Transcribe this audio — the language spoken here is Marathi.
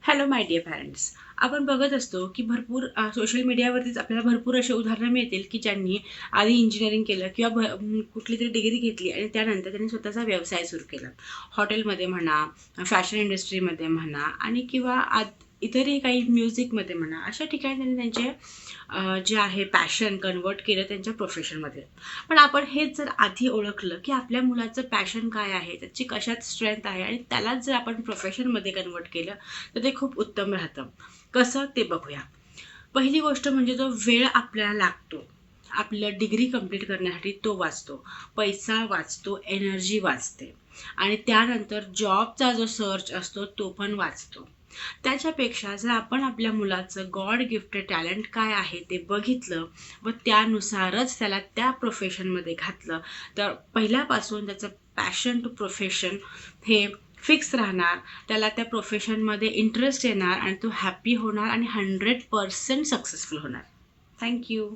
Hello my dear parents. आपण बघत असतो की भरपूर सोशल मीडियावरतीच आपल्याला भरपूर असे उदाहरणं मिळतील की ज्यांनी आधी इंजिनिअरिंग केलं किंवा कुठली तरी डिग्री घेतली आणि त्यानंतर त्यांनी स्वतःचा व्यवसाय सुरू केला. हॉटेलमध्ये म्हणा, फॅशन इंडस्ट्रीमध्ये म्हणा आणि किंवा इतरही काही म्युझिकमध्ये म्हणा, अशा ठिकाणी त्यांनी त्यांचे जे आहे पॅशन कन्वर्ट केलं त्यांच्या प्रोफेशनमध्ये. पण आपण हेच जर आधी ओळखलं की आपल्या मुलाचं पॅशन काय आहे, त्याची कशात स्ट्रेंथ आहे आणि त्यालाच जर आपण प्रोफेशनमध्ये कन्वर्ट केलं तर ते खूप उत्तम राहतं. कसं ते बघूया. पहिली गोष्ट म्हणजे जो वेळ आपल्याला लागतो, आपलं डिग्री कंप्लीट करण्यासाठी तो वाचतो, पैसा वाचतो, एनर्जी वाचते आणि त्यानंतर जॉबचा जो सर्च असतो तो पण वाचतो. त्याच्यापेक्षा जर आपण आपल्या मुलाचं गॉड गिफ्टेड टॅलेंट काय आहे ते बघितलं व त्यानुसारच त्याला त्या प्रोफेशनमध्ये घातलं, तर पहिल्यापासून त्याचं पॅशन टू प्रोफेशन हे फिक्स राहणार. त्याला त्या प्रोफेशनमध्ये इंटरेस्ट येणार आणि तो हॅपी होणार आणि 100% सक्सेसफुल होणार. थँक्यू.